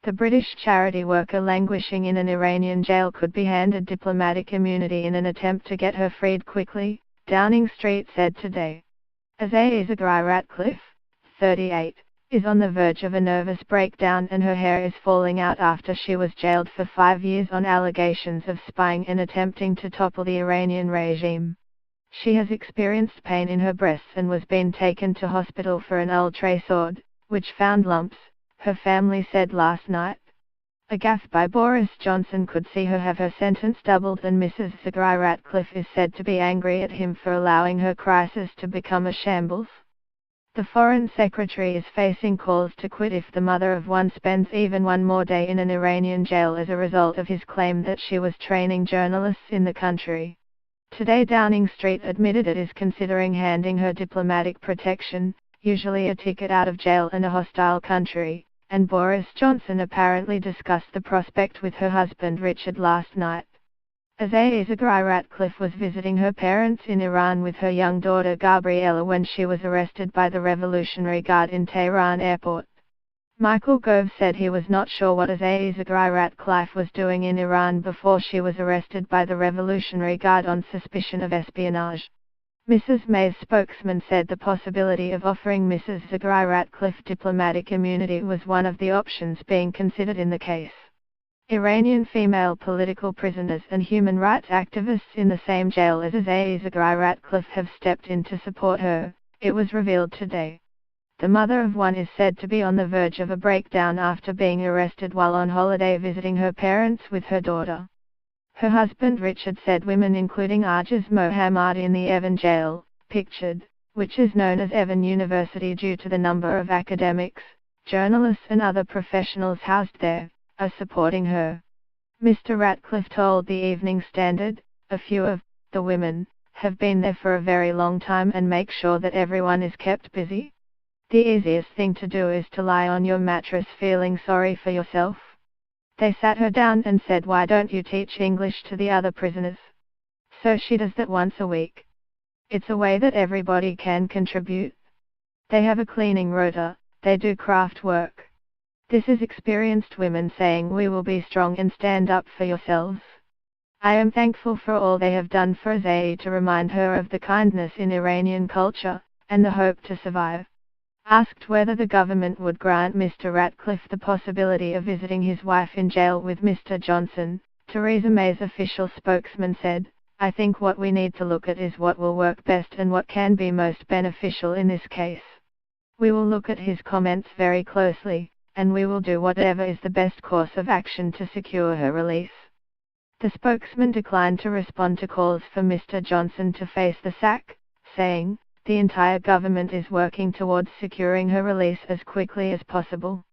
The British charity worker languishing in an Iranian jail could be handed diplomatic immunity in an attempt to get her freed quickly, Downing Street said today. Aziza Grai-Ratcliffe, 38, is on the verge of a nervous breakdown and her hair is falling out after she was jailed for 5 years on allegations of spying and attempting to topple the Iranian regime. She has experienced pain in her breasts and was being taken to hospital for an ultrasound, which found lumps, her family said last night. A gaffe by Boris Johnson could see her have her sentence doubled, and Mrs. Zaghari-Ratcliffe is said to be angry at him for allowing her crisis to become a shambles. The Foreign Secretary is facing calls to quit if the mother of one spends even one more day in an Iranian jail as a result of his claim that she was training journalists in the country. Today Downing Street admitted it is considering handing her diplomatic protection, usually a ticket out of jail and a hostile country, and Boris Johnson apparently discussed the prospect with her husband Richard last night. Aziza Grai-Ratcliffe was visiting her parents in Iran with her young daughter Gabriella when she was arrested by the Revolutionary Guard in Tehran airport. Michael Gove said he was not sure what Aziza Grai-Ratcliffe was doing in Iran before she was arrested by the Revolutionary Guard on suspicion of espionage. Mrs. May's spokesman said the possibility of offering Mrs. Zaghari-Ratcliffe diplomatic immunity was one of the options being considered in the case. Iranian female political prisoners and human rights activists in the same jail as Aziza Zaghari-Ratcliffe have stepped in to support her, it was revealed today. The mother of one is said to be on the verge of a breakdown after being arrested while on holiday visiting her parents with her daughter. Her husband Richard said women including Ajaz Mohammadi in the Evin jail, pictured, which is known as Evin University due to the number of academics, journalists and other professionals housed there, are supporting her. Mr. Ratcliffe told the Evening Standard, "A few of the women have been there for a very long time and make sure that everyone is kept busy. The easiest thing to do is to lie on your mattress feeling sorry for yourself." They sat her down and said, "Why don't you teach English to the other prisoners?" So she does that once a week. It's a way that everybody can contribute. They have a cleaning rota, they do craft work. This is experienced women saying we will be strong and stand up for yourselves. I am thankful for all they have done for Aziza to remind her of the kindness in Iranian culture, and the hope to survive. Asked whether the government would grant Mr. Ratcliffe the possibility of visiting his wife in jail with Mr. Johnson, Theresa May's official spokesman said, "I think what we need to look at is what will work best and what can be most beneficial in this case. We will look at his comments very closely, and we will do whatever is the best course of action to secure her release." The spokesman declined to respond to calls for Mr. Johnson to face the sack, saying, "The entire government is working towards securing her release as quickly as possible."